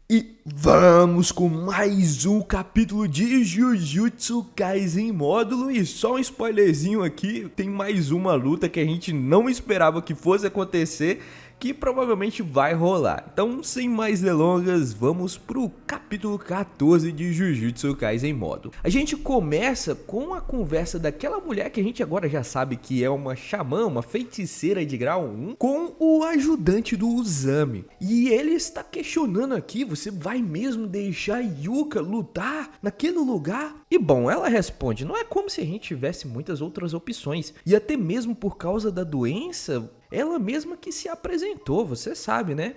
E vamos com mais um capítulo de Jujutsu Kaisen módulo. E só um spoilerzinho aqui, tem mais uma luta que a gente não esperava que fosse acontecer, que provavelmente vai rolar. Então, sem mais delongas, vamos pro capítulo 14 de Jujutsu Kaisen módulo. A gente começa com a conversa daquela mulher que a gente agora já sabe que é uma xamã, uma feiticeira de grau 1, com o ajudante do Uzami. E ele está questionando aqui, você vai mesmo deixar Yuka lutar naquele lugar? E bom, ela responde, não é como se a gente tivesse muitas outras opções. E até mesmo por causa da doença, ela mesma que se apresentou, você sabe, né?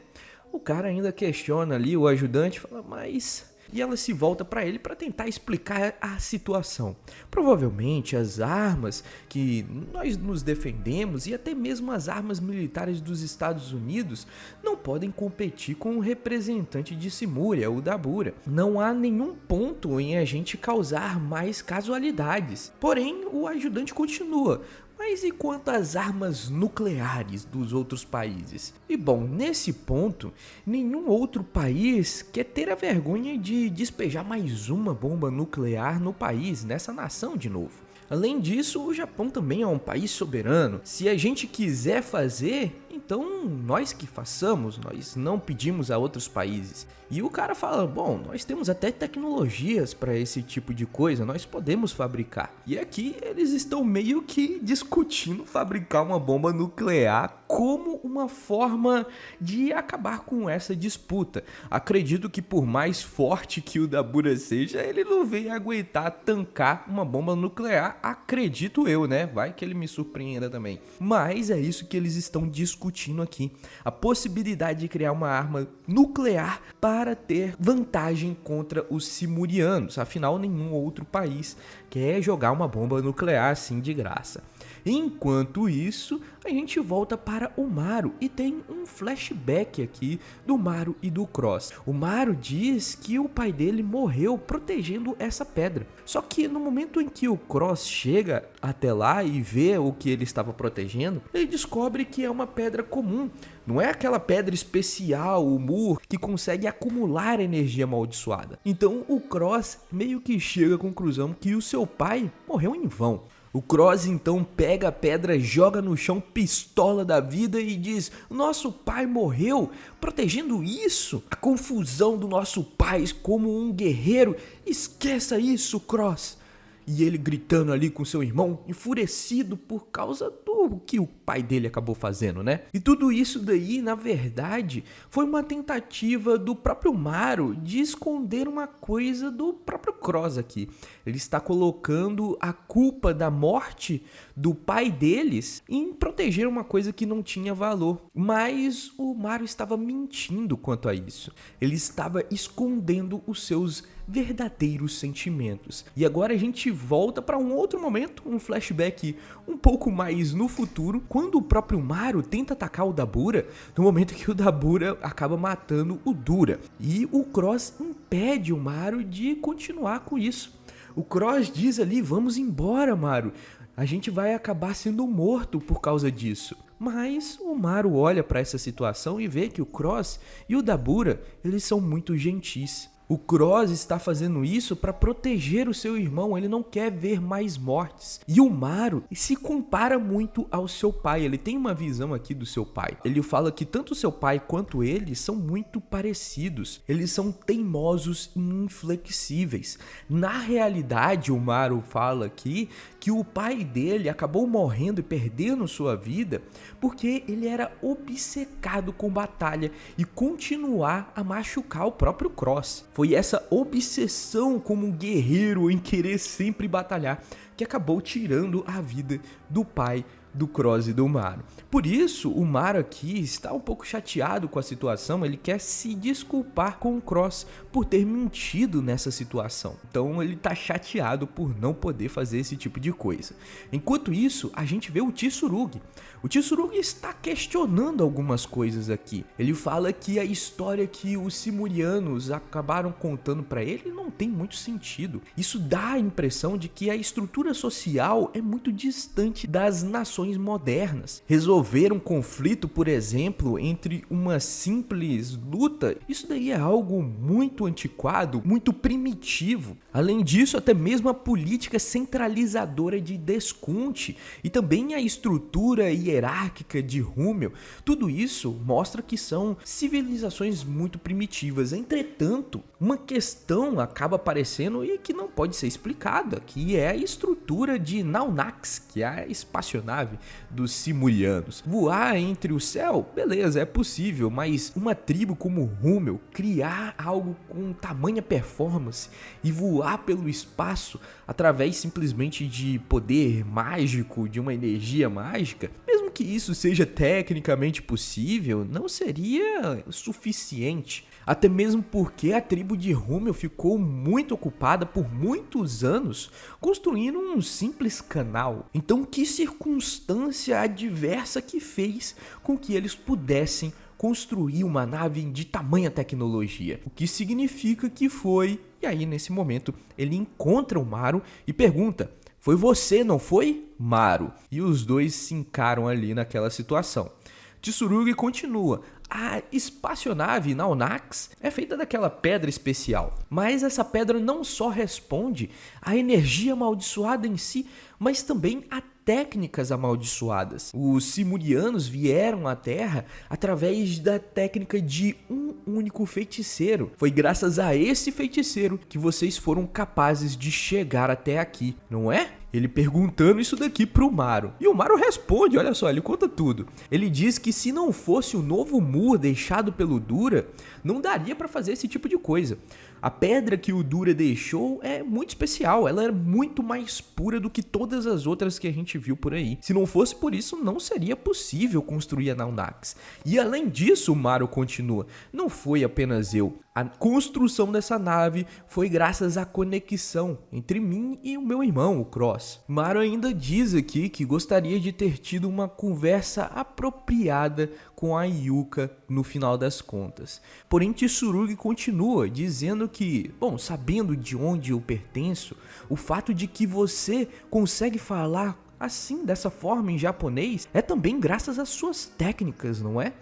O cara ainda questiona ali, o ajudante fala, mas... E ela se volta para ele para tentar explicar a situação. Provavelmente as armas que nós nos defendemos e até mesmo as armas militares dos Estados Unidos não podem competir com o representante de Simúria, o Dabura. Não há nenhum ponto em a gente causar mais casualidades. Porém, o ajudante continua. Mas e quanto às armas nucleares dos outros países? E bom, nesse ponto, nenhum outro país quer ter a vergonha de despejar mais uma bomba nuclear no país, nessa nação de novo. Além disso, o Japão também é um país soberano. Se a gente quiser fazer, então nós que façamos, nós não pedimos a outros países. E o cara fala, bom, nós temos até tecnologias para esse tipo de coisa, nós podemos fabricar. E aqui eles estão meio que discutindo fabricar uma bomba nuclear como uma forma de acabar com essa disputa. Acredito que por mais forte que o Dabura seja, ele não vem aguentar tancar uma bomba nuclear, acredito eu, né? Vai que ele me surpreenda também. Mas é isso que eles estão discutindo aqui, a possibilidade de criar uma arma nuclear para ter vantagem contra os simurianos, afinal nenhum outro país quer jogar uma bomba nuclear assim de graça. Enquanto isso, a gente volta para o Maru e tem um flashback aqui do Maru e do Cross. O Maru diz que o pai dele morreu protegendo essa pedra. Só que no momento em que o Cross chega até lá e vê o que ele estava protegendo, ele descobre que é uma pedra comum. Não é aquela pedra especial, o Mur, que consegue acumular energia amaldiçoada. Então o Cross meio que chega à conclusão que o seu pai morreu em vão. O Cross então pega a pedra, joga no chão pistola da vida e diz, nosso pai morreu protegendo isso? A confusão do nosso pai como um guerreiro, esqueça isso, Cross. E ele gritando ali com seu irmão, enfurecido por causa do que o pai dele acabou fazendo, né? E tudo isso daí, na verdade, foi uma tentativa do próprio Maru de esconder uma coisa do próprio Cross aqui. Ele está colocando a culpa da morte do pai deles em proteger uma coisa que não tinha valor. Mas o Maru estava mentindo quanto a isso. Ele estava escondendo os seus verdadeiros sentimentos. E agora a gente volta para um outro momento, um flashback um pouco mais no futuro, quando o próprio Maru tenta atacar o Dabura, no momento que o Dabura acaba matando o Dura. E o Cross impede o Maru de continuar com isso. O Cross diz ali, vamos embora, Maru. A gente vai acabar sendo morto por causa disso. Mas o Maru olha para essa situação e vê que o Cross e o Dabura, eles são muito gentis. O Cross está fazendo isso para proteger o seu irmão, ele não quer ver mais mortes. E o Maru se compara muito ao seu pai, ele tem uma visão aqui do seu pai. Ele fala que tanto seu pai quanto ele são muito parecidos, eles são teimosos e inflexíveis. Na realidade, o Maru fala aqui que o pai dele acabou morrendo e perdendo sua vida porque ele era obcecado com batalha e continuar a machucar o próprio Cross. Foi essa obsessão como um guerreiro em querer sempre batalhar que acabou tirando a vida do pai do Cross e do Maru. Por isso, o Maru aqui está um pouco chateado com a situação, ele quer se desculpar com o Cross por ter mentido nessa situação. Então ele tá chateado por não poder fazer esse tipo de coisa. Enquanto isso, a gente vê o Tsurugi. O Tsurugi está questionando algumas coisas aqui. Ele fala que a história que os simurianos acabaram contando para ele não tem muito sentido. Isso dá a impressão de que a estrutura social é muito distante das nações civilizações modernas. Resolver um conflito, por exemplo, entre uma simples luta, isso daí é algo muito antiquado, muito primitivo. Além disso, até mesmo a política centralizadora de Desconte e também a estrutura hierárquica de Rúmel, tudo isso mostra que são civilizações muito primitivas. Entretanto, uma questão acaba aparecendo e que não pode ser explicada, que é a estrutura de Naunax, que é a espaçonave dos Simurianos. Voar entre o céu, beleza, é possível, mas uma tribo como Rúmel criar algo com tamanha performance e voar pelo espaço através simplesmente de poder mágico, de uma energia mágica, mesmo que isso seja tecnicamente possível, não seria suficiente. Até mesmo porque a tribo de Rúmel ficou muito ocupada por muitos anos construindo um simples canal. Então, que circunstância adversa que fez com que eles pudessem construir uma nave de tamanha tecnologia? O que significa que foi... E aí, nesse momento, ele encontra o Maru e pergunta: foi você, não foi, Maru? E os dois se encaram ali naquela situação. Tsurugi continua: a espaçonave Naunax é feita daquela pedra especial, mas essa pedra não só responde à energia amaldiçoada em si, mas também a técnicas amaldiçoadas. Os Simurianos vieram à Terra através da técnica de um único feiticeiro. Foi graças a esse feiticeiro que vocês foram capazes de chegar até aqui, não é? Ele perguntando isso daqui pro Maru. E o Maru responde, olha só, ele conta tudo. Ele diz que se não fosse o novo Mur deixado pelo Dura, não daria pra fazer esse tipo de coisa. A pedra que o Dura deixou é muito especial, ela é muito mais pura do que todas as outras que a gente viu por aí. Se não fosse por isso, não seria possível construir a Naunax. E além disso, o Maru continua, não foi apenas eu. A construção dessa nave foi graças à conexão entre mim e o meu irmão, o Cross. Maru ainda diz aqui que gostaria de ter tido uma conversa apropriada com a Yuka no final das contas. Porém, Tsurugi continua dizendo que, bom, sabendo de onde eu pertenço, o fato de que você consegue falar assim, dessa forma em japonês, é também graças às suas técnicas, não é?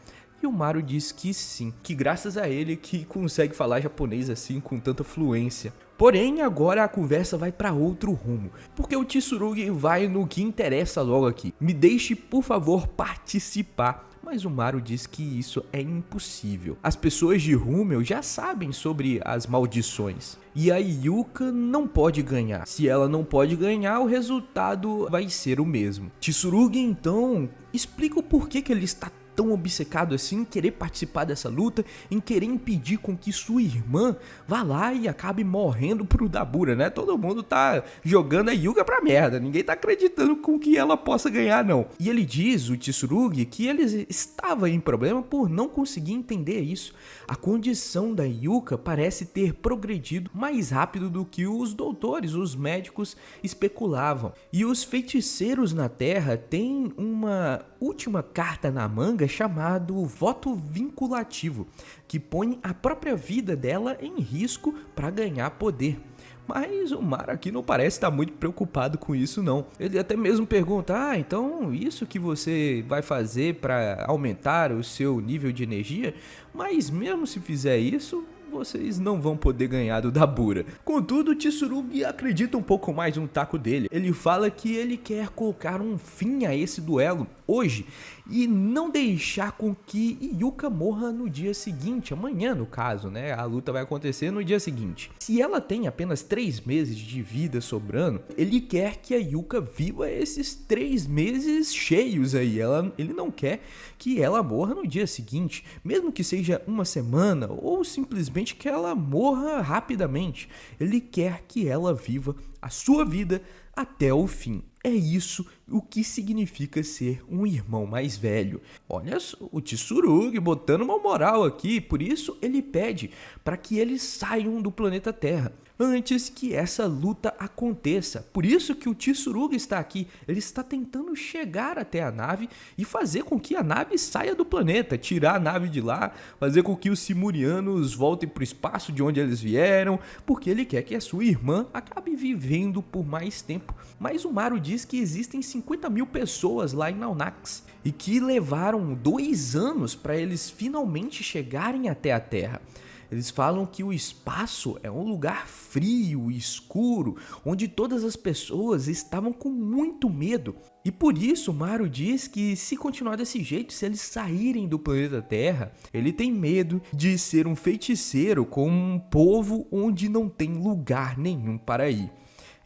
E o Maru diz que sim, que graças a ele que consegue falar japonês assim com tanta fluência. Porém, agora a conversa vai para outro rumo, porque o Tsurugi vai no que interessa logo aqui. Me deixe, por favor, participar. Mas o Maru diz que isso é impossível. As pessoas de Rúmel já sabem sobre as maldições. E a Yuka não pode ganhar. Se ela não pode ganhar, o resultado vai ser o mesmo. Tsurugi então explica o porquê que ele está tão obcecado assim em querer participar dessa luta, em querer impedir com que sua irmã vá lá e acabe morrendo pro Dabura, né? Todo mundo tá jogando a Yuka pra merda, ninguém tá acreditando com que ela possa ganhar, não. E ele diz, o Tsurugi, que ele estava em problema por não conseguir entender isso. A condição da Yuka parece ter progredido mais rápido do que os doutores, os médicos especulavam. E os feiticeiros na Terra têm uma última carta na manga chamado voto vinculativo, que põe a própria vida dela em risco para ganhar poder. Mas o Maru aqui não parece estar muito preocupado com isso não. Ele até mesmo pergunta, então isso que você vai fazer para aumentar o seu nível de energia? Mas mesmo se fizer isso, vocês não vão poder ganhar do Dabura. Contudo, o Tsurugi acredita um pouco mais no taco dele. Ele fala que ele quer colocar um fim a esse duelo hoje e não deixar com que Yuka morra no dia seguinte, amanhã no caso, né? A luta vai acontecer no dia seguinte. Se ela tem apenas 3 meses de vida sobrando, ele quer que a Yuka viva esses 3 meses cheios aí. Ele não quer que ela morra no dia seguinte, mesmo que seja uma semana ou simplesmente que ela morra rapidamente. Ele quer que ela viva a sua vida até o fim. É isso o que significa ser um irmão mais velho. Olha só, o Tsurugi botando uma moral aqui, por isso ele pede para que eles saiam do planeta Terra antes que essa luta aconteça. Por isso que o Tsurugi está aqui, ele está tentando chegar até a nave e fazer com que a nave saia do planeta, tirar a nave de lá, fazer com que os Simurianos voltem para o espaço de onde eles vieram, porque ele quer que a sua irmã acabe vivendo por mais tempo. Mas o Maru diz que existem 50 mil pessoas lá em Naunax e que levaram 2 anos para eles finalmente chegarem até a Terra. Eles falam que o espaço é um lugar frio e escuro, onde todas as pessoas estavam com muito medo. E por isso Maru diz que se continuar desse jeito, se eles saírem do planeta Terra, ele tem medo de ser um feiticeiro com um povo onde não tem lugar nenhum para ir.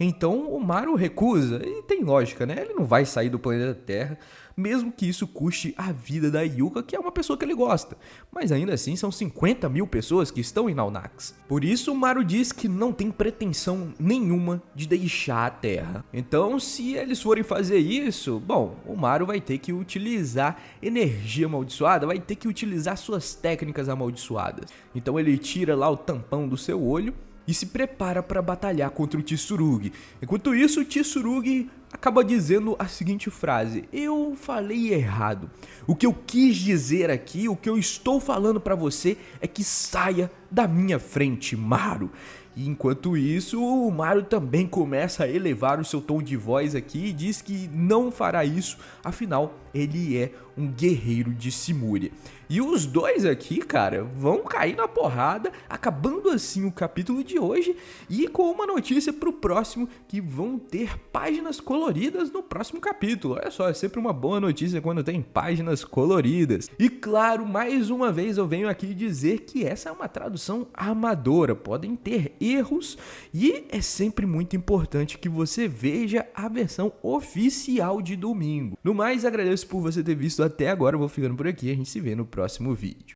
Então o Maru recusa, e tem lógica, né? Ele não vai sair do planeta Terra, mesmo que isso custe a vida da Yuka, que é uma pessoa que ele gosta. Mas ainda assim são 50 mil pessoas que estão em Naunax. Por isso o Maru diz que não tem pretensão nenhuma de deixar a Terra. Então se eles forem fazer isso, bom, o Maru vai ter que utilizar energia amaldiçoada, vai ter que utilizar suas técnicas amaldiçoadas. Então ele tira lá o tampão do seu olho e se prepara para batalhar contra o Tsurugi. Enquanto isso, o Tsurugi acaba dizendo a seguinte frase: eu falei errado. O que eu quis dizer aqui, o que eu estou falando para você é que saia da minha frente, Maru. E enquanto isso, o Maru também começa a elevar o seu tom de voz aqui e diz que não fará isso, afinal, ele é um guerreiro de Simuria. E os dois aqui, cara, vão cair na porrada, acabando assim o capítulo de hoje e com uma notícia pro próximo, que vão ter páginas coloridas no próximo capítulo. Olha só, é sempre uma boa notícia quando tem páginas coloridas. E claro, mais uma vez eu venho aqui dizer que essa é uma tradução amadora, podem ter erros e é sempre muito importante que você veja a versão oficial de domingo. No mais, agradeço por você ter visto até agora, eu vou ficando por aqui, a gente se vê no próximo vídeo.